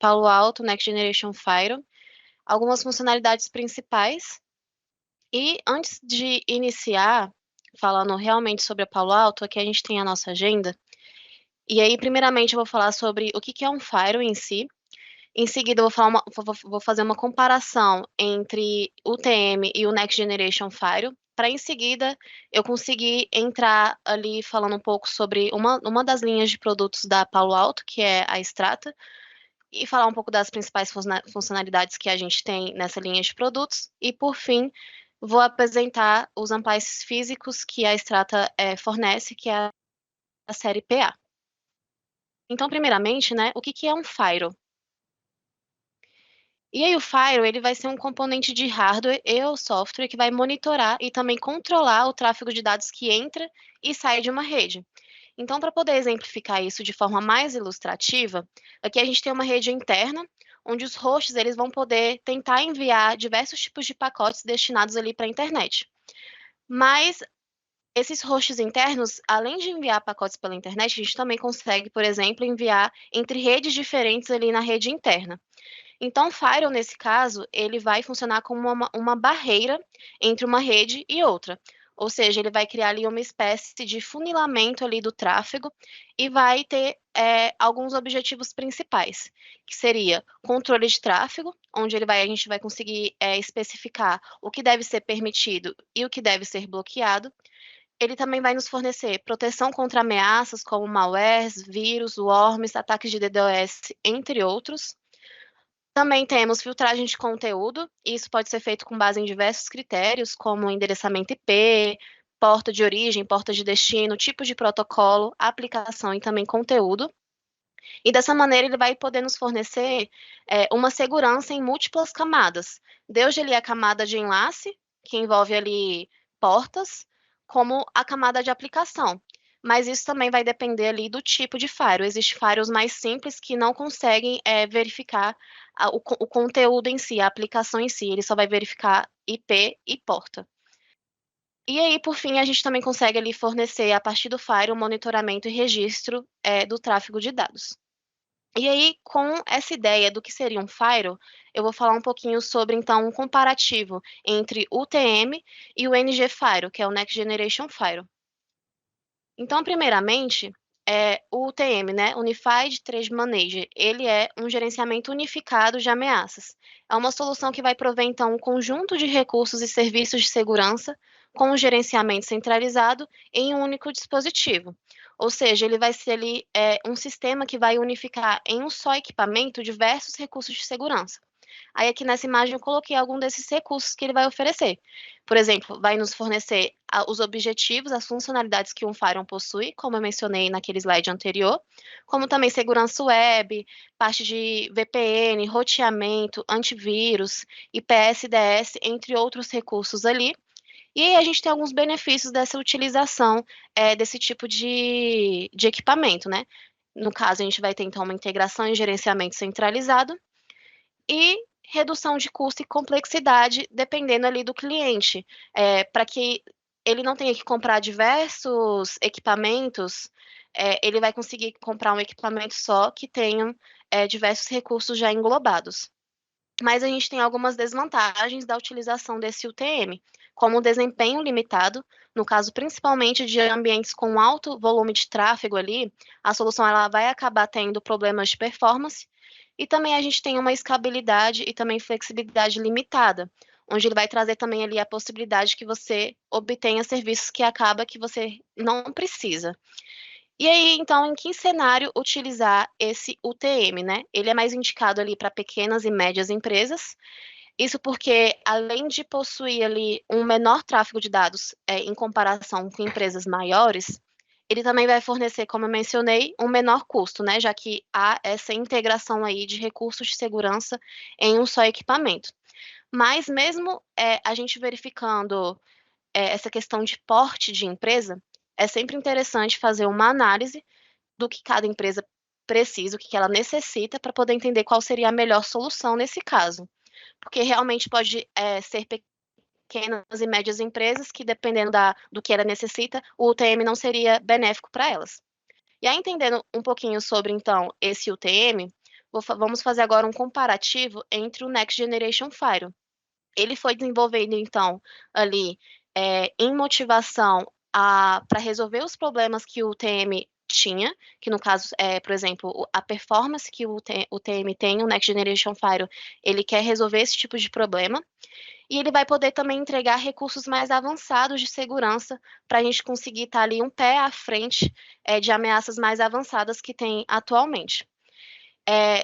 Palo Alto Next Generation Firewall, algumas funcionalidades principais. E antes de iniciar, falando realmente sobre a Palo Alto, aqui a gente tem a nossa agenda. E aí, primeiramente, eu vou falar sobre o que é um Firewall em si. Em seguida, eu vou fazer uma comparação entre o TM e o Next Generation Firewall, para em seguida eu conseguir entrar ali falando um pouco sobre uma das linhas de produtos da Palo Alto, que é a Strata, e falar um pouco das principais funcionalidades que a gente tem nessa linha de produtos. E, por fim, vou apresentar os amplices físicos que a Strata fornece, que é a série PA. Então, primeiramente, né, o que é um Firewall? E aí o Firewall, ele vai ser um componente de hardware e ou software que vai monitorar e também controlar o tráfego de dados que entra e sai de uma rede. Então, para poder exemplificar isso de forma mais ilustrativa, aqui a gente tem uma rede interna, onde os hosts eles vão poder tentar enviar diversos tipos de pacotes destinados ali para a internet. Mas esses hosts internos, além de enviar pacotes pela internet, a gente também consegue, por exemplo, enviar entre redes diferentes ali na rede interna. Então, o Firewall, nesse caso, ele vai funcionar como uma barreira entre uma rede e outra. Ou seja, ele vai criar ali uma espécie de funilamento ali do tráfego e vai ter alguns objetivos principais, que seria controle de tráfego, onde a gente vai conseguir especificar o que deve ser permitido e o que deve ser bloqueado. Ele também vai nos fornecer proteção contra ameaças como malwares, vírus, worms, ataques de DDoS, entre outros. Também temos filtragem de conteúdo, e isso pode ser feito com base em diversos critérios, como endereçamento IP, porta de origem, porta de destino, tipo de protocolo, aplicação e também conteúdo. E dessa maneira ele vai poder nos fornecer uma segurança em múltiplas camadas, desde ali a camada de enlace, que envolve ali portas, como a camada de aplicação. Mas isso também vai depender ali do tipo de firewall. Existem firewalls mais simples que não conseguem verificar o conteúdo em si, a aplicação em si. Ele só vai verificar IP e porta. E aí, por fim, a gente também consegue ali fornecer, a partir do firewall, monitoramento e registro do tráfego de dados. E aí, com essa ideia do que seria um firewall, eu vou falar um pouquinho sobre, então, um comparativo entre o UTM e o NG Firewall, que é o Next Generation Firewall. Então, primeiramente, o UTM, né, Unified Threat Manager, ele é um gerenciamento unificado de ameaças. É uma solução que vai prover, então, um conjunto de recursos e serviços de segurança com um gerenciamento centralizado em um único dispositivo. Ou seja, ele vai ser ali um sistema que vai unificar em um só equipamento diversos recursos de segurança. Aí aqui nessa imagem eu coloquei algum desses recursos que ele vai oferecer. Por exemplo, vai nos fornecer os objetivos, as funcionalidades que um Firewall possui, como eu mencionei naquele slide anterior, como também segurança web, parte de VPN, roteamento, antivírus, IPS-DS, entre outros recursos ali. E aí a gente tem alguns benefícios dessa utilização desse tipo de equipamento, né? No caso, a gente vai ter, então, uma integração e gerenciamento centralizado, e redução de custo e complexidade, dependendo ali do cliente, para que ele não tenha que comprar diversos equipamentos, ele vai conseguir comprar um equipamento só que tenha diversos recursos já englobados. Mas a gente tem algumas desvantagens da utilização desse UTM, como o desempenho limitado, no caso principalmente de ambientes com alto volume de tráfego ali, a solução ela vai acabar tendo problemas de performance, e também a gente tem uma escalabilidade e também flexibilidade limitada, onde ele vai trazer também ali a possibilidade que você obtenha serviços que acaba que você não precisa. E aí, então, em que cenário utilizar esse UTM, né? Ele é mais indicado ali para pequenas e médias empresas. Isso porque, além de possuir ali um menor tráfego de dados em comparação com empresas maiores, ele também vai fornecer, como eu mencionei, um menor custo, né? Já que há essa integração aí de recursos de segurança em um só equipamento. Mas mesmo a gente verificando essa questão de porte de empresa, é sempre interessante fazer uma análise do que cada empresa precisa, o que ela necessita, para poder entender qual seria a melhor solução nesse caso. Porque realmente pode ser pequenas e médias empresas que, dependendo do que ela necessita, o UTM não seria benéfico para elas. E aí, entendendo um pouquinho sobre, então, esse UTM, Vamos fazer agora um comparativo entre o Next Generation Firewall. Ele foi desenvolvido, então, ali, em motivação para resolver os problemas que o TM tinha, que no caso, por exemplo, a performance que o TM tem, o Next Generation Firewall, ele quer resolver esse tipo de problema, e ele vai poder também entregar recursos mais avançados de segurança para a gente conseguir estar ali um pé à frente de ameaças mais avançadas que tem atualmente.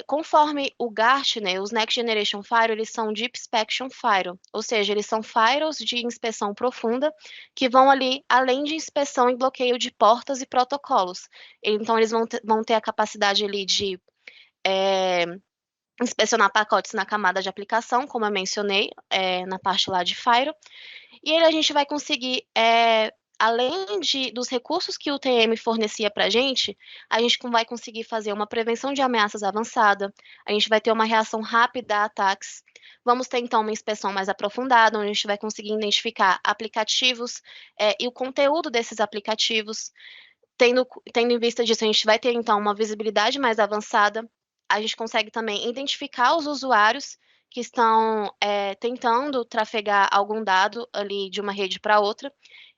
Conforme o Gartner, os Next Generation Firewall, eles são Deep Inspection Firewall, ou seja, eles são firewalls de inspeção profunda que vão ali além de inspeção e bloqueio de portas e protocolos. Então, eles vão ter a capacidade ali de inspecionar pacotes na camada de aplicação, como eu mencionei, na parte lá de Firewall, e aí a gente vai conseguir, além dos recursos que o TM fornecia para a gente vai conseguir fazer uma prevenção de ameaças avançada, a gente vai ter uma reação rápida a ataques, vamos ter então uma inspeção mais aprofundada, onde a gente vai conseguir identificar aplicativos e o conteúdo desses aplicativos. Tendo em vista disso, a gente vai ter então uma visibilidade mais avançada, a gente consegue também identificar os usuários que estão tentando trafegar algum dado ali de uma rede para outra,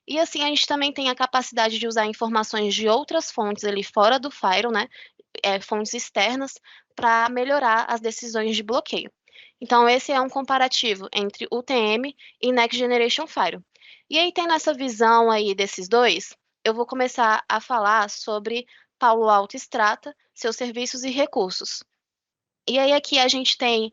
e assim a gente também tem a capacidade de usar informações de outras fontes ali fora do firewall, né, fontes externas, para melhorar as decisões de bloqueio. Então esse é um comparativo entre UTM e Next Generation Firewall. E aí tendo essa visão aí desses dois, eu vou começar a falar sobre Palo Alto Strata, seus serviços e recursos. E aí aqui a gente tem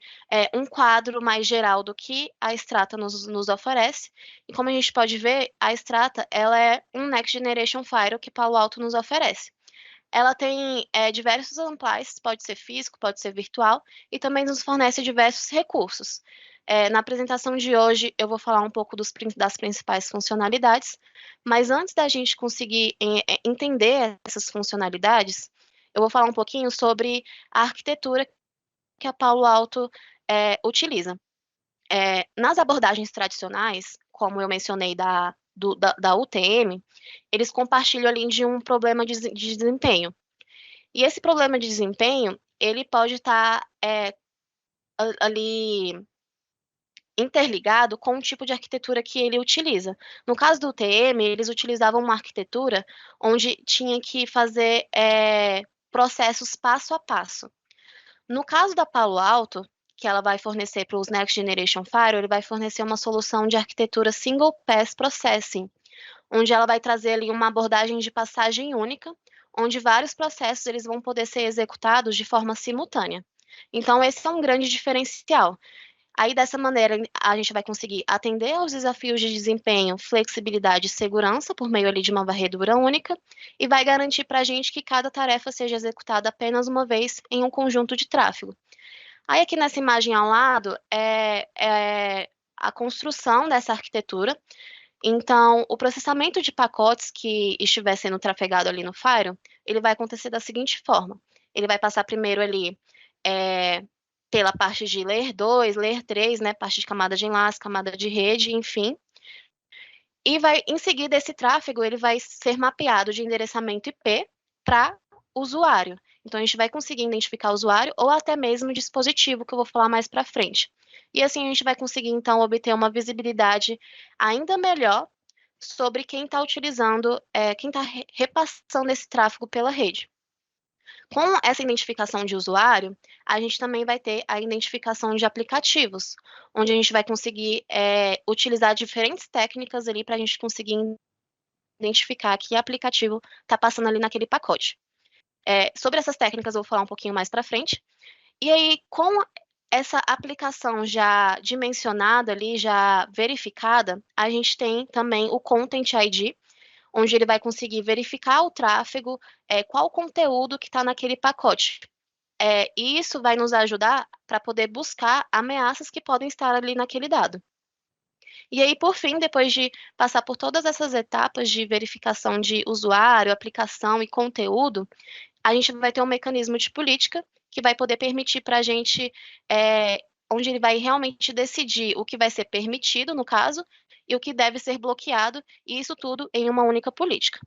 um quadro mais geral do que a Strata nos oferece. E como a gente pode ver, a Strata ela é um Next Generation Firewall que Palo Alto nos oferece. Ela tem diversos amplies, pode ser físico, pode ser virtual, e também nos fornece diversos recursos. Na apresentação de hoje, eu vou falar um pouco das principais funcionalidades, mas antes da gente conseguir entender essas funcionalidades, eu vou falar um pouquinho sobre a arquitetura que a Palo Alto utiliza. Nas abordagens tradicionais, como eu mencionei da UTM, eles compartilham ali de um problema de desempenho. E esse problema de desempenho, ele pode estar ali interligado com o tipo de arquitetura que ele utiliza. No caso do UTM, eles utilizavam uma arquitetura onde tinha que fazer processos passo a passo. No caso da Palo Alto, que ela vai fornecer para os Next Generation Firewall, ele vai fornecer uma solução de arquitetura Single Pass Processing, onde ela vai trazer ali uma abordagem de passagem única, onde vários processos eles vão poder ser executados de forma simultânea. Então, esse é um grande diferencial. Aí, dessa maneira, a gente vai conseguir atender aos desafios de desempenho, flexibilidade e segurança por meio ali de uma varredura única e vai garantir para a gente que cada tarefa seja executada apenas uma vez em um conjunto de tráfego. Aí, aqui nessa imagem ao lado, é a construção dessa arquitetura. Então, o processamento de pacotes que estiver sendo trafegado ali no Firewall, ele vai acontecer da seguinte forma. Ele vai passar primeiro ali pela parte de Layer 2, Layer 3, né, parte de camada de enlace, camada de rede, enfim. E vai, em seguida, esse tráfego ele vai ser mapeado de endereçamento IP para usuário. Então, a gente vai conseguir identificar o usuário ou até mesmo o dispositivo, que eu vou falar mais para frente. E assim a gente vai conseguir, então, obter uma visibilidade ainda melhor sobre quem está utilizando, quem está repassando esse tráfego pela rede. Com essa identificação de usuário, a gente também vai ter a identificação de aplicativos, onde a gente vai conseguir utilizar diferentes técnicas ali para a gente conseguir identificar que aplicativo está passando ali naquele pacote. Sobre essas técnicas eu vou falar um pouquinho mais para frente. E aí, com essa aplicação já dimensionada ali, já verificada, a gente tem também o Content ID, onde ele vai conseguir verificar o tráfego, qual o conteúdo que está naquele pacote. E isso vai nos ajudar para poder buscar ameaças que podem estar ali naquele dado. E aí, por fim, depois de passar por todas essas etapas de verificação de usuário, aplicação e conteúdo, a gente vai ter um mecanismo de política que vai poder permitir para a gente, onde ele vai realmente decidir o que vai ser permitido, no caso, e o que deve ser bloqueado, e isso tudo em uma única política.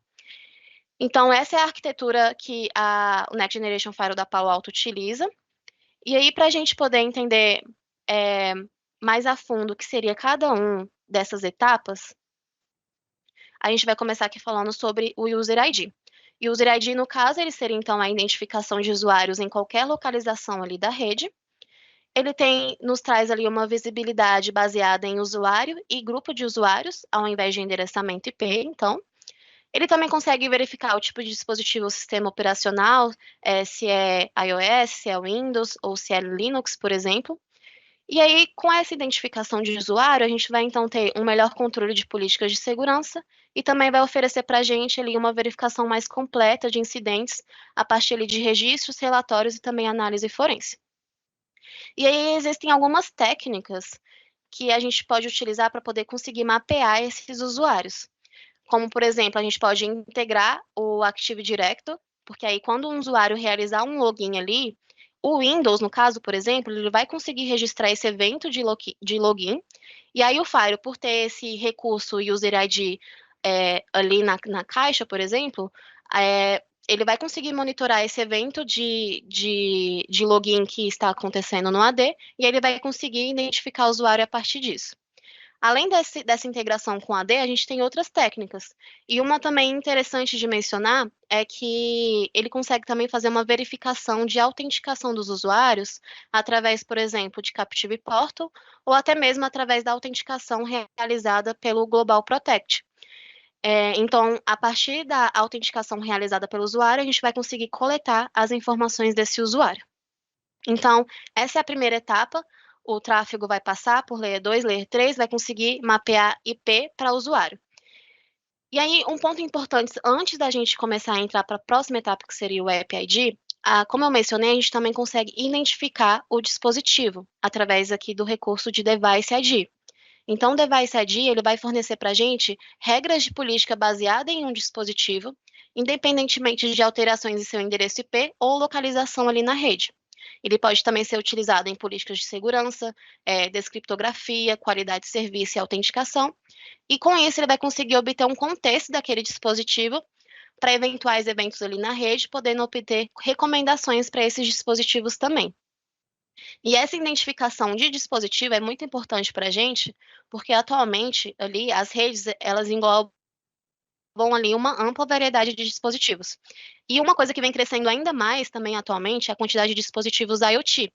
Então, essa é a arquitetura que o Next Generation Firewall da Palo Alto utiliza. E aí, para a gente poder entender mais a fundo o que seria cada um dessas etapas, a gente vai começar aqui falando sobre o User ID. E o User ID, no caso, ele seria então a identificação de usuários em qualquer localização ali da rede. Ele nos traz ali uma visibilidade baseada em usuário e grupo de usuários, ao invés de endereçamento IP, então. Ele também consegue verificar o tipo de dispositivo, o sistema operacional, se é iOS, se é Windows ou se é Linux, por exemplo. E aí, com essa identificação de usuário, a gente vai então ter um melhor controle de políticas de segurança e também vai oferecer para a gente ali uma verificação mais completa de incidentes a partir ali de registros, relatórios e também análise forense. E aí existem algumas técnicas que a gente pode utilizar para poder conseguir mapear esses usuários. Como, por exemplo, a gente pode integrar o Active Directory, porque aí quando um usuário realizar um login ali, o Windows, no caso, por exemplo, ele vai conseguir registrar esse evento de login, e aí o Fire, por ter esse recurso User ID ali na caixa, por exemplo, ele vai conseguir monitorar esse evento de login que está acontecendo no AD, e ele vai conseguir identificar o usuário a partir disso. Além dessa integração com a AD, a gente tem outras técnicas. E uma também interessante de mencionar é que ele consegue também fazer uma verificação de autenticação dos usuários através, por exemplo, de Captive Portal ou até mesmo através da autenticação realizada pelo Global Protect. Então, a partir da autenticação realizada pelo usuário, a gente vai conseguir coletar as informações desse usuário. Então, essa é a primeira etapa. O tráfego vai passar por Layer 2, Layer 3, vai conseguir mapear IP para o usuário. E aí, um ponto importante, antes da gente começar a entrar para a próxima etapa, que seria o App ID, como eu mencionei, a gente também consegue identificar o dispositivo, através aqui do recurso de Device ID. Então, o Device ID, ele vai fornecer para a gente regras de política baseada em um dispositivo, independentemente de alterações em seu endereço IP ou localização ali na rede. Ele pode também ser utilizado em políticas de segurança, descriptografia, qualidade de serviço e autenticação. E com isso, ele vai conseguir obter um contexto daquele dispositivo para eventuais eventos ali na rede, podendo obter recomendações para esses dispositivos também. E essa identificação de dispositivo é muito importante para a gente, porque atualmente ali as redes elas englobam ali uma ampla variedade de dispositivos. E uma coisa que vem crescendo ainda mais também atualmente é a quantidade de dispositivos IoT.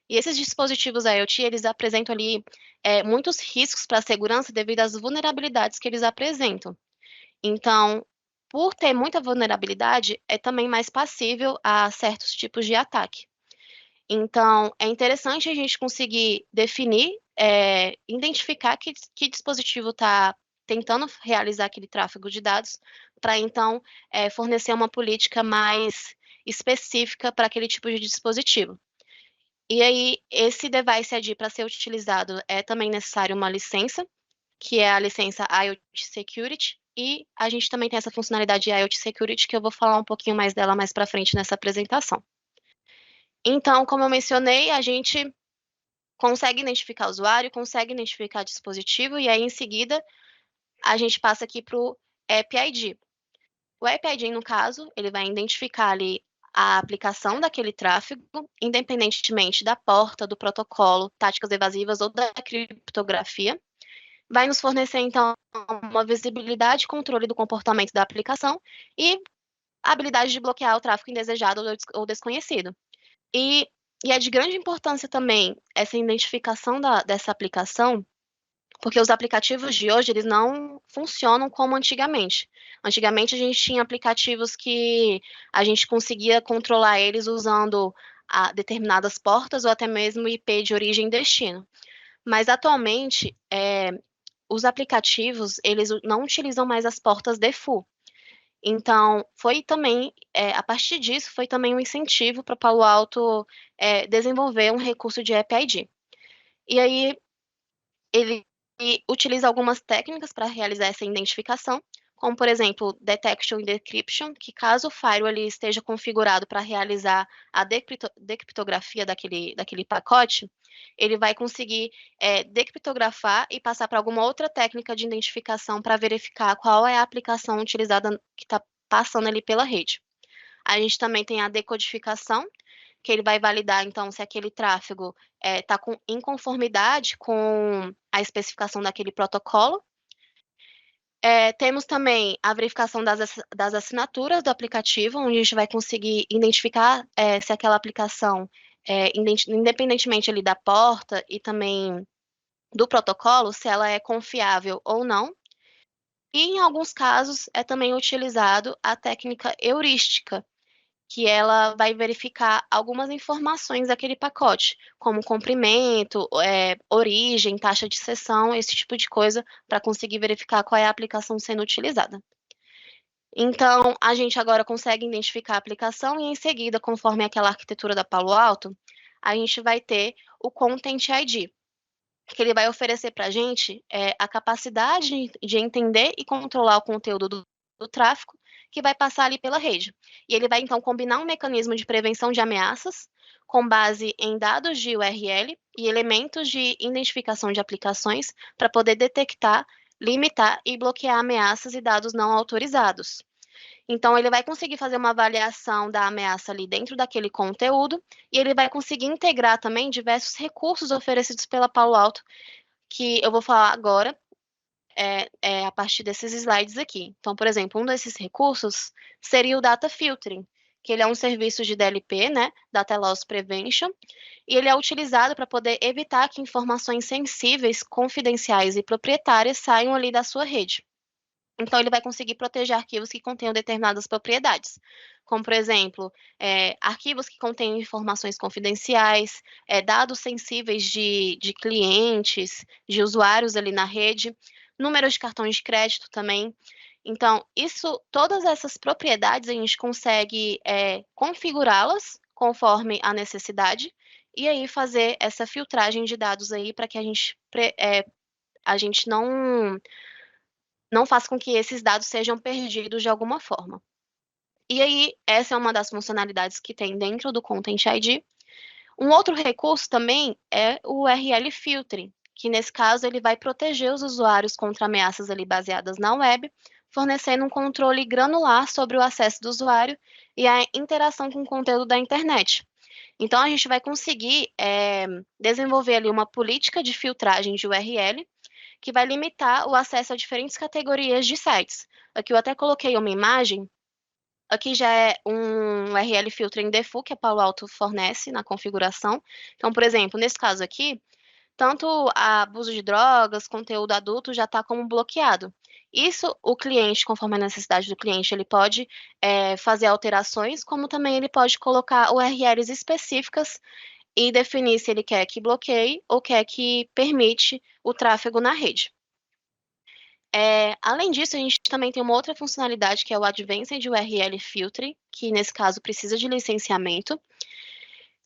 E esses dispositivos IoT, eles apresentam ali muitos riscos para a segurança devido às vulnerabilidades que eles apresentam. Então, por ter muita vulnerabilidade, é também mais passível a certos tipos de ataque. Então, é interessante a gente conseguir definir, identificar que dispositivo está tentando realizar aquele tráfego de dados, para então fornecer uma política mais específica para aquele tipo de dispositivo. E aí, esse device ID, para ser utilizado, é também necessário uma licença, que é a licença IoT Security, e a gente também tem essa funcionalidade de IoT Security, que eu vou falar um pouquinho mais dela mais para frente nessa apresentação. Então, como eu mencionei, a gente consegue identificar o usuário, consegue identificar dispositivo, e aí, em seguida, a gente passa aqui para o App ID. O App ID, no caso, ele vai identificar ali a aplicação daquele tráfego, independentemente da porta, do protocolo, táticas evasivas ou da criptografia. Vai nos fornecer, então, uma visibilidade e controle do comportamento da aplicação e a habilidade de bloquear o tráfego indesejado ou desconhecido. E, e é de grande importância também essa identificação dessa aplicação, porque os aplicativos de hoje, eles não funcionam como antigamente. Antigamente, a gente tinha aplicativos que a gente conseguia controlar eles usando determinadas portas ou até mesmo IP de origem e destino. Mas, atualmente, os aplicativos, eles não utilizam mais as portas default. Então, foi também, a partir disso, foi também um incentivo para Palo Alto desenvolver um recurso de App ID. E aí, ele utiliza algumas técnicas para realizar essa identificação, como, por exemplo, Detection e Decryption, que caso o firewall ali esteja configurado para realizar a decriptografia daquele pacote, ele vai conseguir decriptografar e passar para alguma outra técnica de identificação para verificar qual é a aplicação utilizada que está passando ali pela rede. A gente também tem a decodificação, que ele vai validar, então, se aquele tráfego está em conformidade com a especificação daquele protocolo. Temos também a verificação das assinaturas do aplicativo, onde a gente vai conseguir identificar se aquela aplicação, independentemente ali da porta e também do protocolo, se ela é confiável ou não. E, em alguns casos, é também utilizado a técnica heurística, que ela vai verificar algumas informações daquele pacote, como comprimento, origem, taxa de sessão, esse tipo de coisa, para conseguir verificar qual é a aplicação sendo utilizada. Então, a gente agora consegue identificar a aplicação e, em seguida, conforme aquela arquitetura da Palo Alto, a gente vai ter o Content ID, que ele vai oferecer para a gente a capacidade de entender e controlar o conteúdo do tráfego que vai passar ali pela rede. E ele vai, então, combinar um mecanismo de prevenção de ameaças com base em dados de URL e elementos de identificação de aplicações para poder detectar, limitar e bloquear ameaças e dados não autorizados. Então, ele vai conseguir fazer uma avaliação da ameaça ali dentro daquele conteúdo e ele vai conseguir integrar também diversos recursos oferecidos pela Palo Alto, que eu vou falar agora, a partir desses slides aqui. Então, por exemplo, um desses recursos seria o Data Filtering, que ele é um serviço de DLP, né, Data Loss Prevention, e ele é utilizado para poder evitar que informações sensíveis, confidenciais e proprietárias saiam ali da sua rede. Então, ele vai conseguir proteger arquivos que contenham determinadas propriedades, como, por exemplo, arquivos que contêm informações confidenciais, dados sensíveis de clientes, de usuários ali na rede, números de cartões de crédito também. Então, todas essas propriedades a gente consegue configurá-las conforme a necessidade e aí fazer essa filtragem de dados aí para que a gente não faça com que esses dados sejam perdidos de alguma forma. E aí, essa é uma das funcionalidades que tem dentro do Content ID. Um outro recurso também é o URL Filtering, que nesse caso ele vai proteger os usuários contra ameaças ali baseadas na web, fornecendo um controle granular sobre o acesso do usuário e a interação com o conteúdo da internet. Então, a gente vai conseguir desenvolver ali uma política de filtragem de URL que vai limitar o acesso a diferentes categorias de sites. Aqui eu até coloquei uma imagem. Aqui já é um URL Filtering Default que a Palo Alto fornece na configuração. Então, por exemplo, nesse caso aqui, tanto abuso de drogas, conteúdo adulto já está como bloqueado. Isso, o cliente, conforme a necessidade do cliente, ele pode fazer alterações, como também ele pode colocar URLs específicas e definir se ele quer que bloqueie ou quer que permite o tráfego na rede. Além disso, a gente também tem uma outra funcionalidade que é o Advanced URL Filtering, que nesse caso precisa de licenciamento.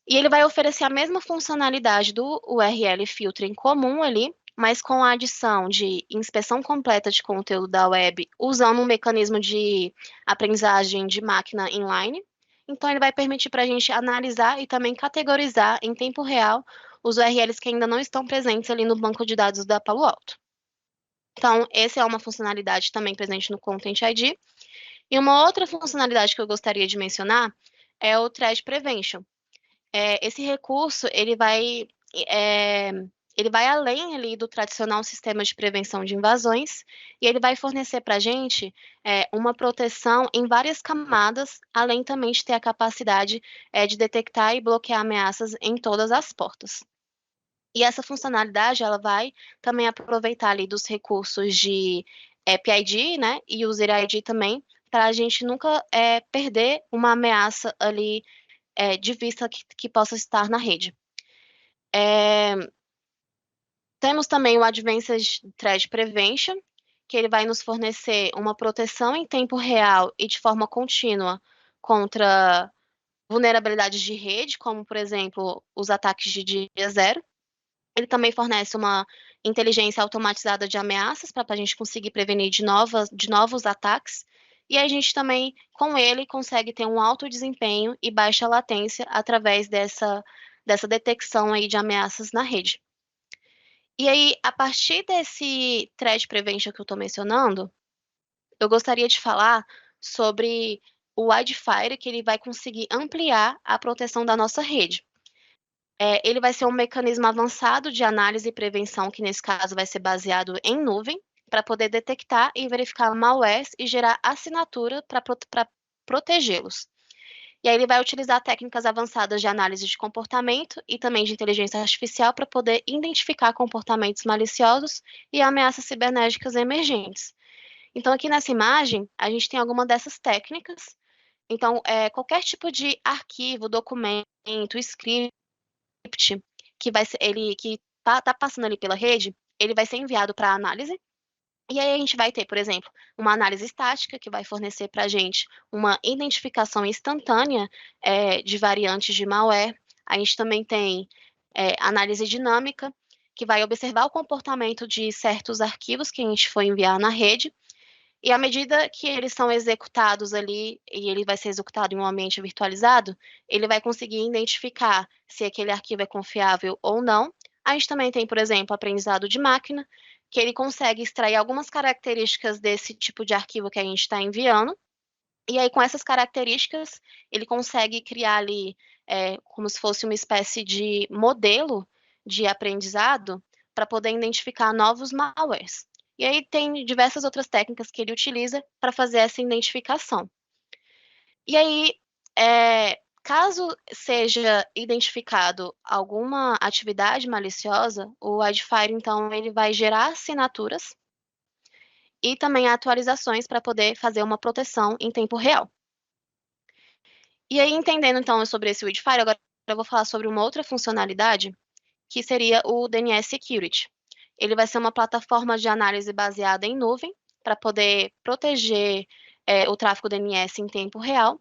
E ele vai oferecer a mesma funcionalidade do URL Filtering comum ali, mas com a adição de inspeção completa de conteúdo da web, usando um mecanismo de aprendizagem de máquina inline. Então, ele vai permitir para a gente analisar e também categorizar em tempo real os URLs que ainda não estão presentes ali no banco de dados da Palo Alto. Então, essa é uma funcionalidade também presente no Content ID. E uma outra funcionalidade que eu gostaria de mencionar é o Threat Prevention. Esse recurso, ele vai além ali do tradicional sistema de prevenção de invasões e ele vai fornecer para a gente uma proteção em várias camadas, além também de ter a capacidade de detectar e bloquear ameaças em todas as portas. E essa funcionalidade, ela vai também aproveitar ali dos recursos de App ID, né, e User ID também, para a gente nunca perder uma ameaça ali de vista que possa estar na rede. Temos também o Advanced Threat Prevention, que ele vai nos fornecer uma proteção em tempo real e de forma contínua contra vulnerabilidades de rede, como, por exemplo, os ataques de dia zero. Ele também fornece uma inteligência automatizada de ameaças para a gente conseguir prevenir de novos ataques. E a gente também, com ele, consegue ter um alto desempenho e baixa latência através dessa detecção aí de ameaças na rede. E aí, a partir desse Threat Prevention que eu estou mencionando, eu gostaria de falar sobre o Wildfire, que ele vai conseguir ampliar a proteção da nossa rede. Ele vai ser um mecanismo avançado de análise e prevenção, que nesse caso vai ser baseado em nuvem, para poder detectar e verificar malwares e gerar assinatura para protegê-los. E aí ele vai utilizar técnicas avançadas de análise de comportamento e também de inteligência artificial para poder identificar comportamentos maliciosos e ameaças cibernéticas emergentes. Então, aqui nessa imagem, a gente tem alguma dessas técnicas. Então, qualquer tipo de arquivo, documento, script que vai ser ele que tá passando ali pela rede, ele vai ser enviado para análise. E aí a gente vai ter, por exemplo, uma análise estática que vai fornecer para a gente uma identificação instantânea de variantes de malware. A gente também tem análise dinâmica, que vai observar o comportamento de certos arquivos que a gente for enviar na rede. E à medida que eles são executados ali, e ele vai ser executado em um ambiente virtualizado, ele vai conseguir identificar se aquele arquivo é confiável ou não. A gente também tem, por exemplo, aprendizado de máquina, que ele consegue extrair algumas características desse tipo de arquivo que a gente está enviando. E aí, com essas características, ele consegue criar ali como se fosse uma espécie de modelo de aprendizado para poder identificar novos malwares. E aí tem diversas outras técnicas que ele utiliza para fazer essa identificação. E aí, caso seja identificado alguma atividade maliciosa, o Wildfire, então, ele vai gerar assinaturas e também atualizações para poder fazer uma proteção em tempo real. E aí, entendendo então sobre esse Wildfire, agora eu vou falar sobre uma outra funcionalidade, que seria o DNS Security. Ele vai ser uma plataforma de análise baseada em nuvem para poder proteger o tráfego DNS em tempo real.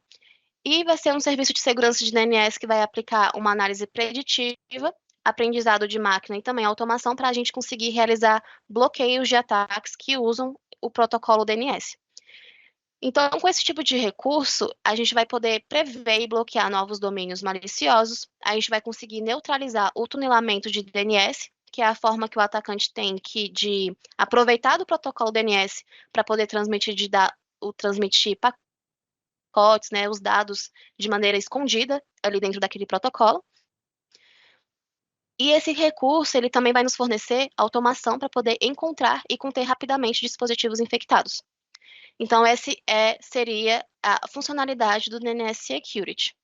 E vai ser um serviço de segurança de DNS que vai aplicar uma análise preditiva, aprendizado de máquina e também automação para a gente conseguir realizar bloqueios de ataques que usam o protocolo DNS. Então, com esse tipo de recurso, a gente vai poder prever e bloquear novos domínios maliciosos, a gente vai conseguir neutralizar o tunelamento de DNS, que é a forma que o atacante tem de aproveitar do protocolo DNS para poder transmitir pacotes, né, os dados de maneira escondida ali dentro daquele protocolo. E esse recurso, ele também vai nos fornecer automação para poder encontrar e conter rapidamente dispositivos infectados. Então, seria a funcionalidade do DNS Security.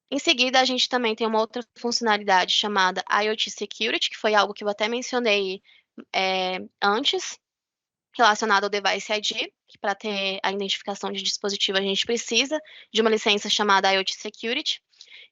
Em seguida, a gente também tem uma outra funcionalidade chamada IoT Security, que foi algo que eu até mencionei antes, relacionado ao Device ID, que para ter a identificação de dispositivo a gente precisa de uma licença chamada IoT Security.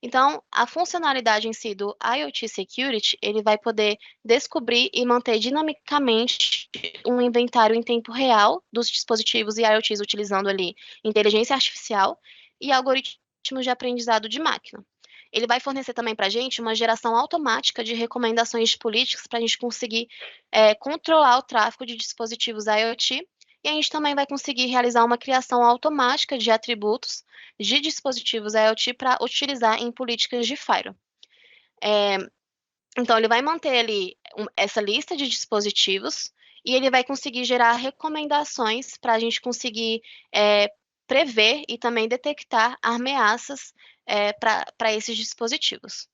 Então, a funcionalidade em si do IoT Security, ele vai poder descobrir e manter dinamicamente um inventário em tempo real dos dispositivos e IoTs utilizando ali inteligência artificial e algoritmos de aprendizado de máquina. Ele vai fornecer também para a gente uma geração automática de recomendações de políticas para a gente conseguir controlar o tráfego de dispositivos IoT e a gente também vai conseguir realizar uma criação automática de atributos de dispositivos IoT para utilizar em políticas de Firewall. Então, ele vai manter ali essa lista de dispositivos e ele vai conseguir gerar recomendações para a gente conseguir prever e também detectar ameaças para esses dispositivos.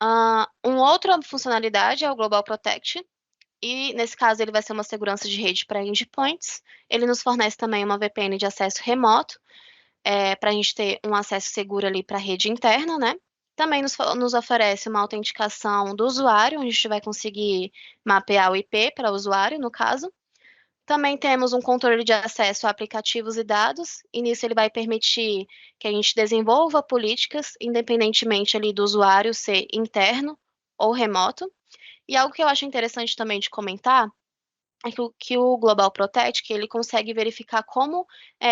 Uma outra funcionalidade é o Global Protect, e nesse caso ele vai ser uma segurança de rede para endpoints. Ele nos fornece também uma VPN de acesso remoto, para a gente ter um acesso seguro ali para a rede interna, né? Também nos oferece uma autenticação do usuário, onde a gente vai conseguir mapear o IP para o usuário, no caso. Também temos um controle de acesso a aplicativos e dados, e nisso ele vai permitir que a gente desenvolva políticas, independentemente ali do usuário ser interno ou remoto. E algo que eu acho interessante também de comentar é que o Global Protect, que ele consegue verificar como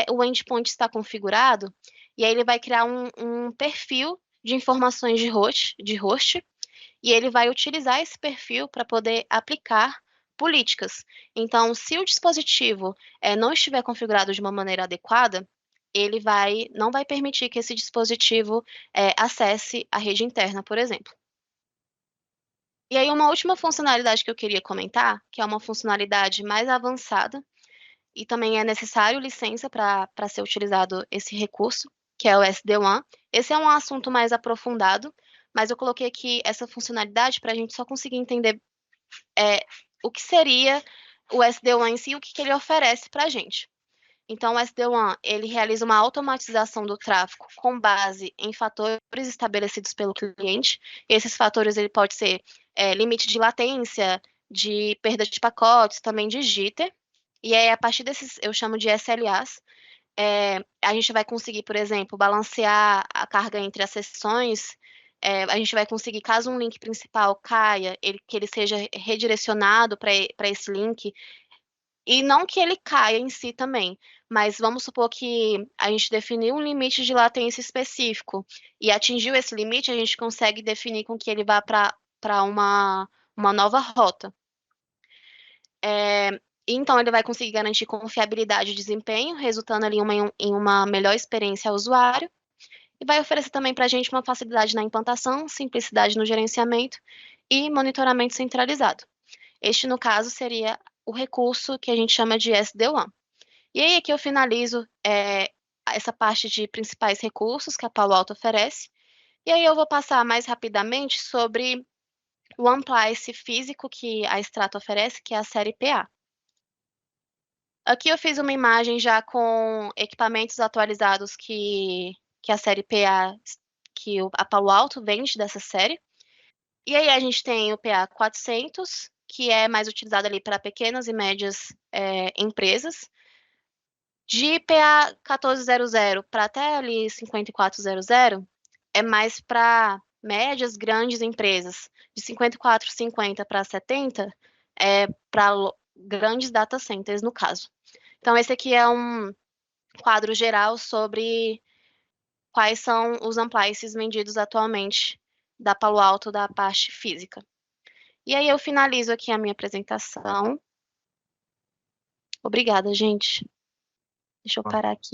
o endpoint está configurado, e aí ele vai criar um perfil de informações de host, e ele vai utilizar esse perfil para poder aplicar políticas. Então, se o dispositivo não estiver configurado de uma maneira adequada, ele não vai permitir que esse dispositivo acesse a rede interna, por exemplo. E aí, uma última funcionalidade que eu queria comentar, que é uma funcionalidade mais avançada, e também é necessário licença para ser utilizado esse recurso, que é o SD-WAN. Esse é um assunto mais aprofundado, mas eu coloquei aqui essa funcionalidade para a gente só conseguir entender o que seria o SD-WAN em si e o que ele oferece para a gente. Então, o SD-WAN, ele realiza uma automatização do tráfego com base em fatores estabelecidos pelo cliente. Esses fatores, ele pode ser limite de latência, de perda de pacotes, também de jitter. E aí, a partir desses, eu chamo de SLAs, a gente vai conseguir, por exemplo, balancear a carga entre as sessões. A gente vai conseguir, caso um link principal caia, que ele seja redirecionado para esse link, e não que ele caia em si também, mas vamos supor que a gente definiu um limite de latência específico e atingiu esse limite, a gente consegue definir com que ele vá para uma nova rota. Então, ele vai conseguir garantir confiabilidade e desempenho, resultando ali em uma melhor experiência ao usuário, e vai oferecer também para a gente uma facilidade na implantação, simplicidade no gerenciamento e monitoramento centralizado. Este, no caso, seria o recurso que a gente chama de SD-WAN. E aí, aqui eu finalizo essa parte de principais recursos que a Palo Alto oferece. E aí eu vou passar mais rapidamente sobre o OnePlace físico que a Strato oferece, que é a série PA. Aqui eu fiz uma imagem já com equipamentos atualizados que a série PA, que a Palo Alto vende dessa série. E aí a gente tem o PA 400, que é mais utilizado ali para pequenas e médias empresas. De PA 1400 para até ali 5400, é mais para médias, grandes empresas. De 5450 para 70 é para grandes data centers, no caso. Então, esse aqui é um quadro geral sobre quais são os ampliances vendidos atualmente da Palo Alto da parte física. E aí eu finalizo aqui a minha apresentação. Obrigada, gente. Deixa eu parar aqui.